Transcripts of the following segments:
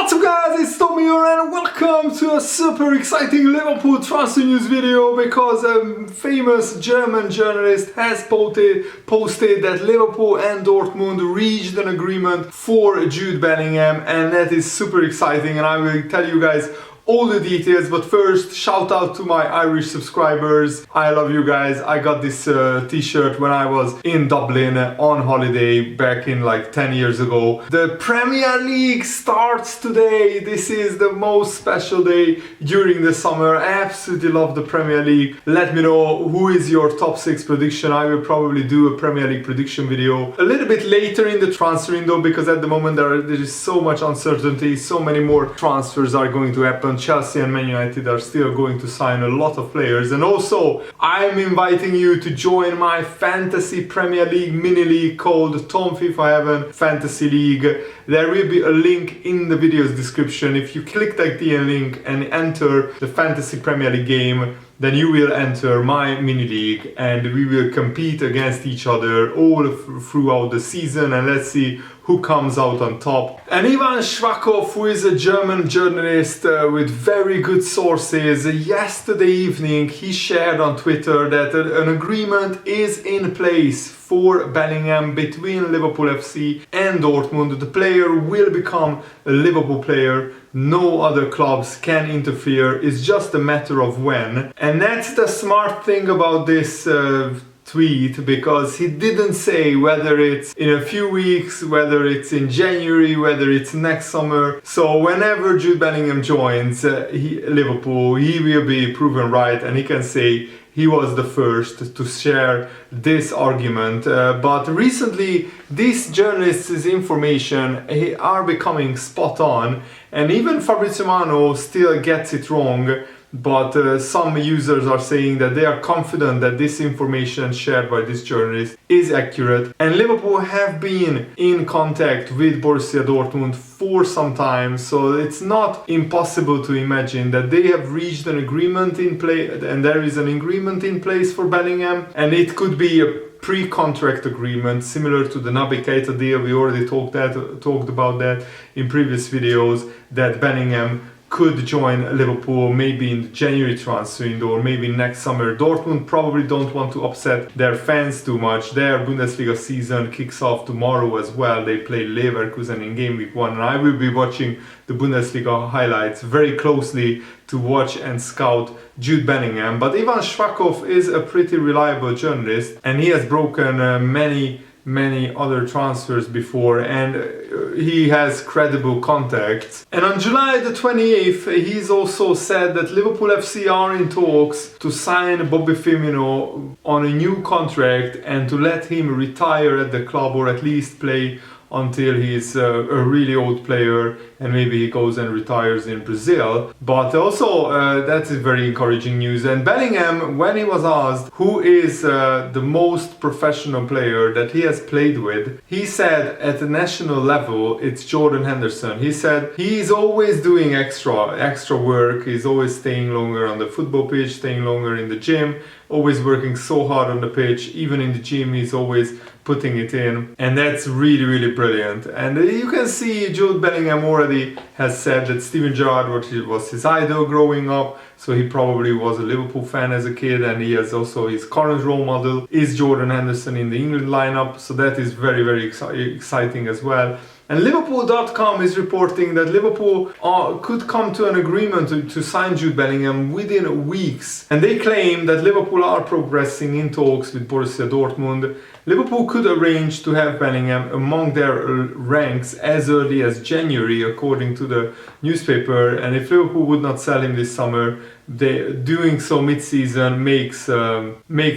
What's up guys, it's Tommy here and welcome to a super exciting Liverpool transfer news video because a famous German journalist has posted that Liverpool and Dortmund reached an agreement for Jude Bellingham, and that is super exciting and I will tell you guys all the details. But first, shout out to my Irish subscribers. I love you guys. I got this t-shirt when I was in Dublin on holiday back in like 10 years ago. The Premier League starts today. This is the most special day during the summer. I absolutely love the Premier League. Let me know who is your top 6 prediction. I will probably do a Premier League prediction video a little bit later in the transfer window because at the moment there is so much uncertainty. So many more transfers are going to happen. Chelsea and Man United are still going to sign a lot of players, and also I'm inviting you to join my fantasy Premier League mini league called Tom FIFA Heaven Fantasy League. There will be a link in the video's description. If you click that link and enter the fantasy Premier League game, then you will enter my mini league and we will compete against each other all throughout the season, and let's see who comes out on top. And Ivan Schwakov, who is a German journalist with very good sources, yesterday evening he shared on Twitter that an agreement is in place for Bellingham between Liverpool FC and Dortmund. The player will become a Liverpool player. No other clubs can interfere. It's just a matter of when. And that's the smart thing about this tweet, because he didn't say whether it's in a few weeks, whether it's in January, whether it's next summer. So whenever Jude Bellingham joins Liverpool, he will be proven right and he can say he was the first to share this argument. But recently these journalists' information are becoming spot on, and even Fabrizio Romano still gets it wrong. But some users are saying that they are confident that this information shared by this journalist is accurate. And Liverpool have been in contact with Borussia Dortmund for some time, so it's not impossible to imagine that they have reached an agreement in place, and there is an agreement in place for Bellingham, and it could be a pre-contract agreement similar to the Naby Keita deal. We already talked about that in previous videos, that Bellingham could join Liverpool maybe in the January transfer window or maybe next summer. Dortmund probably don't want to upset their fans too much. Their Bundesliga season kicks off tomorrow as well. They play Leverkusen in game week 1, and I will be watching the Bundesliga highlights very closely to watch and scout Jude Bellingham. But Ivan Schwakov is a pretty reliable journalist and he has broken many other transfers before, and he has credible contacts. And on July the 28th he's also said that Liverpool FC are in talks to sign Bobby Firmino on a new contract and to let him retire at the club, or at least play until he's a really old player and maybe he goes and retires in Brazil. But also that is very encouraging news. And Bellingham, when he was asked who is the most professional player that he has played with, he said at the national level it's Jordan Henderson. He said he's always doing extra work, he's always staying longer on the football pitch, staying longer in the gym, always working so hard on the pitch. Even in the gym he's always putting it in, and that's really brilliant. And you can see Jude Bellingham already has said that Steven Gerrard was his idol growing up, so he probably was a Liverpool fan as a kid, and he has also his current role model is Jordan Henderson in the England lineup, so that is very exciting as well. And Liverpool.com is reporting that Liverpool could come to an agreement to sign Jude Bellingham within weeks. And they claim that Liverpool are progressing in talks with Borussia Dortmund. Liverpool could arrange to have Bellingham among their ranks as early as January, according to the newspaper. And if Liverpool would not sell him this summer, doing so mid-season makes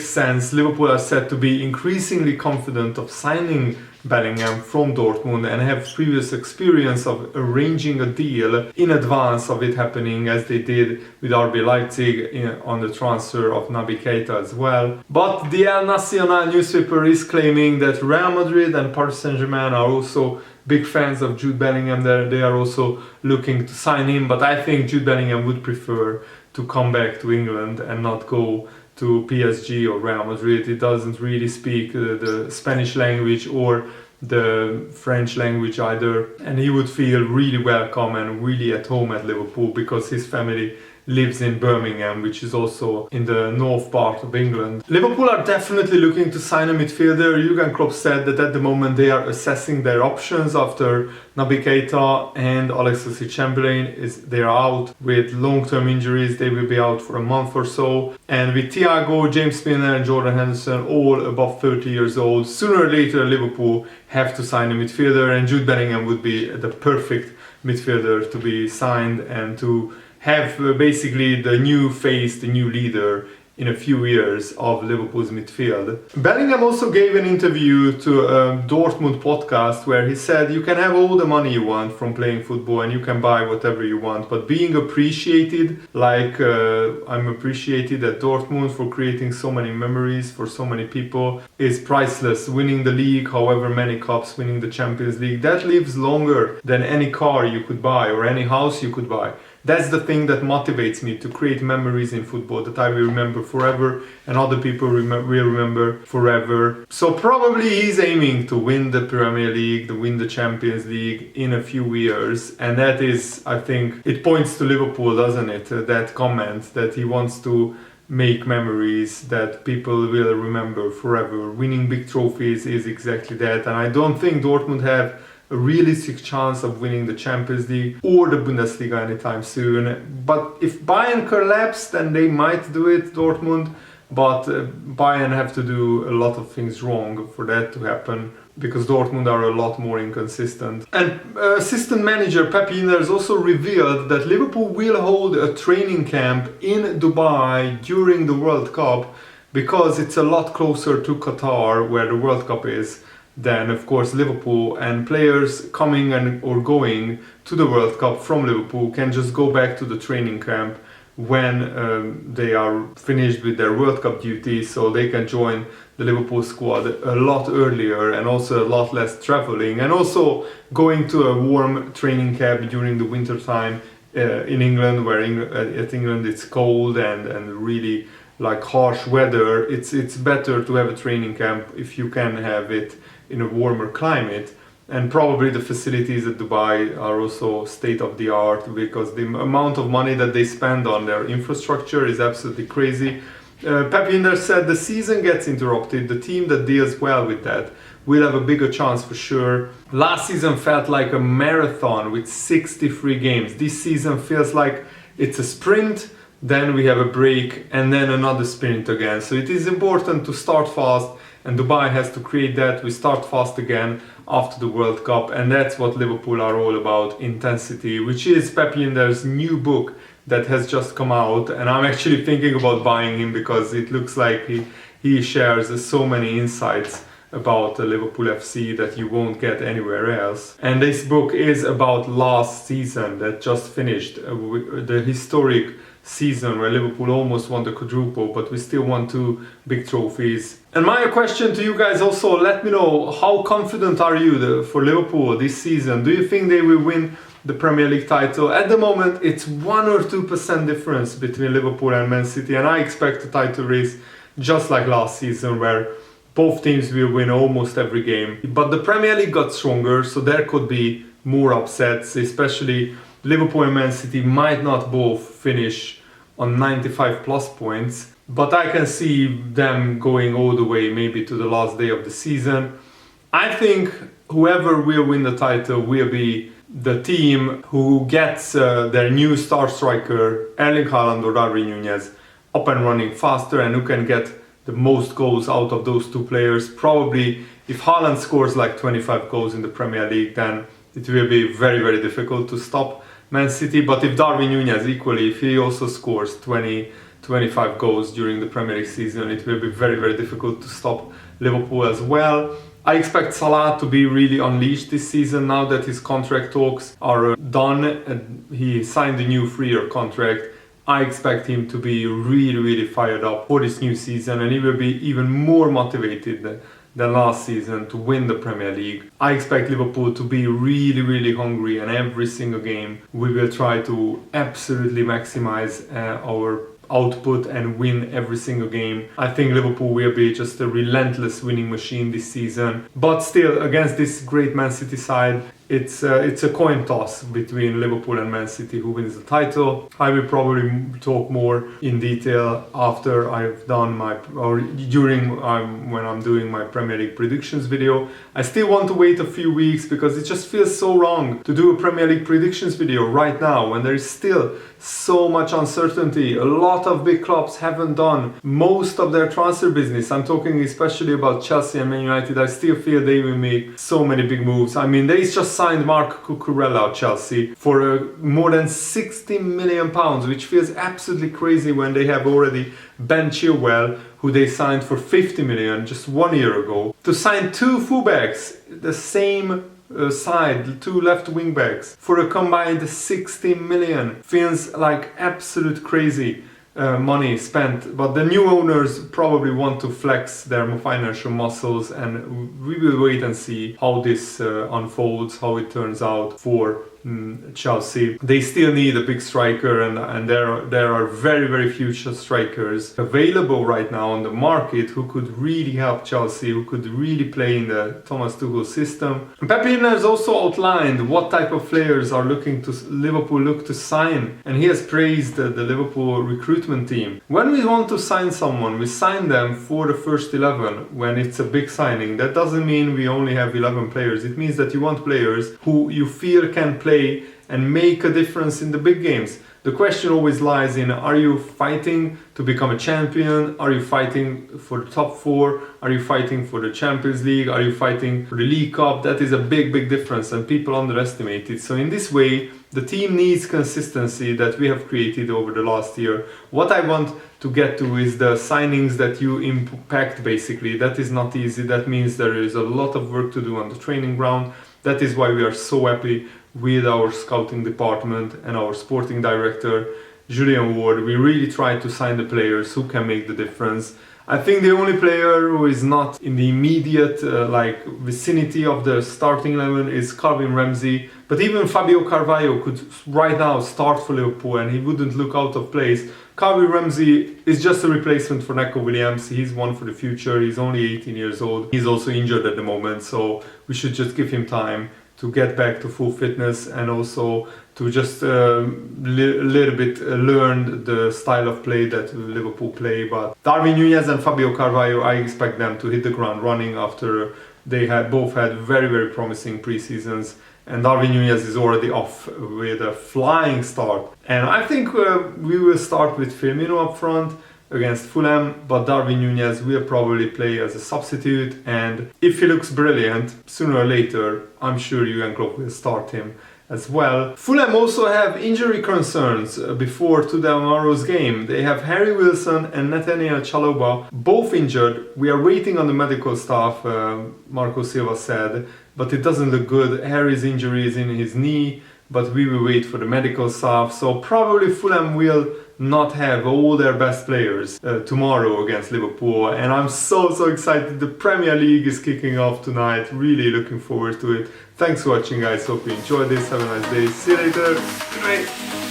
sense. Liverpool are said to be increasingly confident of signing Bellingham from Dortmund and have previous experience of arranging a deal in advance of it happening, as they did with RB Leipzig on the transfer of Naby Keita as well. But the El Nacional newspaper is claiming that Real Madrid and Paris Saint-Germain are also big fans of Jude Bellingham. They are also looking to sign him, but I think Jude Bellingham would prefer to come back to England and not go to PSG or Real Madrid. He doesn't really speak the Spanish language or the French language either, and he would feel really welcome and really at home at Liverpool because his family lives in Birmingham, which is also in the north part of England. Liverpool are definitely looking to sign a midfielder. Jurgen Klopp said that at the moment they are assessing their options after Naby Keita and Alex Oxlade-Chamberlain they're out with long-term injuries. They will be out for a month or so. And with Thiago, James Milner and Jordan Henderson all above 30 years old, sooner or later Liverpool have to sign a midfielder, and Jude Bellingham would be the perfect midfielder to be signed and to have basically the new face, the new leader in a few years of Liverpool's midfield. Bellingham also gave an interview to a Dortmund podcast where he said you can have all the money you want from playing football and you can buy whatever you want, but being appreciated like I'm appreciated at Dortmund for creating so many memories for so many people is priceless. Winning the league, however many cups, winning the Champions League, that lives longer than any car you could buy or any house you could buy. That's the thing that motivates me to create memories in football that I will remember forever and other people will remember forever. So probably he's aiming to win the Premier League, to win the Champions League in a few years. And that is, I think, it points to Liverpool, doesn't it? That comment that he wants to make memories that people will remember forever. Winning big trophies is exactly that. And I don't think Dortmund have a realistic chance of winning the Champions League or the Bundesliga anytime soon. But if Bayern collapse, then they might do it, Dortmund. But Bayern have to do a lot of things wrong for that to happen, because Dortmund are a lot more inconsistent. And assistant manager Pep Lijnders also revealed that Liverpool will hold a training camp in Dubai during the World Cup, because it's a lot closer to Qatar, where the World Cup is, than of course Liverpool, and players coming or going to the World Cup from Liverpool can just go back to the training camp when they are finished with their World Cup duties, so they can join the Liverpool squad a lot earlier and also a lot less traveling, and also going to a warm training camp during the winter time in England, where at England it's cold and really like harsh weather. It's better to have a training camp if you can have it in a warmer climate. And probably the facilities at Dubai are also state of the art, because the amount of money that they spend on their infrastructure is absolutely crazy. Pep Lijnders said the season gets interrupted. The team that deals well with that will have a bigger chance for sure. Last season felt like a marathon with 63 games. This season feels like it's a sprint, then we have a break, and then another sprint again. So it is important to start fast, and Dubai has to create that. We start fast again after the World Cup, and that's what Liverpool are all about, intensity, which is Pep Lijnders' new book that has just come out, and I'm actually thinking about buying him because it looks like he shares so many insights about Liverpool FC that you won't get anywhere else. And this book is about last season that just finished, the historic season where Liverpool almost won the quadruple, but we still won 2 big trophies. And my question to you guys also, let me know, how confident are you for Liverpool this season? Do you think they will win the Premier League title? At the moment it's 1 or 2% difference between Liverpool and Man City, and I expect a title race just like last season, where both teams will win almost every game. But the Premier League got stronger, so there could be more upsets, especially Liverpool and Man City might not both finish on 95 plus points, but I can see them going all the way, maybe to the last day of the season. I think whoever will win the title will be the team who gets their new star striker, Erling Haaland or Darwin Núñez, up and running faster, and who can get the most goals out of those 2 players. Probably if Haaland scores like 25 goals in the Premier League, then it will be very, very difficult to stop Man City. But if Darwin Núñez equally, if he also scores 20-25 goals during the Premier League season, it will be very, very difficult to stop Liverpool as well. I expect Salah to be really unleashed this season now that his contract talks are done and he signed a new 3-year contract. I expect him to be really, really fired up for this new season, and he will be even more motivated than last season to win the Premier League. I expect Liverpool to be really, really hungry, and every single game we will try to absolutely maximize our output and win every single game. I think Liverpool will be just a relentless winning machine this season. But still, against this great Man City side, it's a coin toss between Liverpool and Man City who wins the title. I will probably talk more in detail after I've done when I'm doing my Premier League predictions video. I still want to wait a few weeks because it just feels so wrong to do a Premier League predictions video right now when there is still so much uncertainty. A lot of big clubs haven't done most of their transfer business. I'm talking especially about Chelsea and Man United. I still feel they will make so many big moves. I mean, they just signed Marc Cucurella at Chelsea for more than £60 million, which feels absolutely crazy when they have already Ben Chilwell, who they signed for 50 million just 1 year ago. To sign two fullbacks, the same side, two left wing backs, for a combined 60 million feels like absolute crazy money spent. But the new owners probably want to flex their financial muscles, and we will wait and see how this unfolds, how it turns out for Chelsea. They still need a big striker, and there are very few strikers available right now on the market who could really help Chelsea, who could really play in the Thomas Tuchel system. And Pep has also outlined what type of players are Liverpool look to sign, and he has praised the Liverpool recruitment team. When we want to sign someone, we sign them for the first 11 when it's a big signing. That doesn't mean we only have 11 players. It means that you want players who you feel can play and make a difference in the big games. The question always lies in, are you fighting to become a champion? Are you fighting for the top four? Are you fighting for the Champions League? Are you fighting for the League Cup? That is a big difference, and people underestimate it. So in this way, the team needs consistency that we have created over the last year. What I want to get to is the signings that you impact, basically. That is not easy. That means there is a lot of work to do on the training ground. That is why we are so happy with our scouting department and our sporting director, Julian Ward. We really try to sign the players who can make the difference. I think the only player who is not in the immediate vicinity of the starting 11 is Calvin Ramsey. But even Fabio Carvalho could right now start for Liverpool and he wouldn't look out of place. Calvin Ramsey is just a replacement for Neco Williams. He's one for the future. He's only 18 years old. He's also injured at the moment, so we should just give him time to get back to full fitness and also to just little bit learn the style of play that Liverpool play. But Darwin Núñez and Fabio Carvalho, I expect them to hit the ground running after they both had very promising pre-seasons. And Darwin Núñez is already off with a flying start. And I think we will start with Firmino up front against Fulham, but Darwin Núñez will probably play as a substitute, and if he looks brilliant, sooner or later, I'm sure Jurgen Klopp will start him as well. Fulham also have injury concerns before tomorrow's game. They have Harry Wilson and Nathaniel Chalobah, both injured. We are waiting on the medical staff, Marco Silva said, but it doesn't look good. Harry's injury is in his knee, but we will wait for the medical staff. So probably Fulham will not have all their best players tomorrow against Liverpool, and I'm so excited. The Premier League is kicking off tonight. Really looking forward to it. Thanks for watching, guys. Hope you enjoyed this. Have a nice day. See you later. Good night.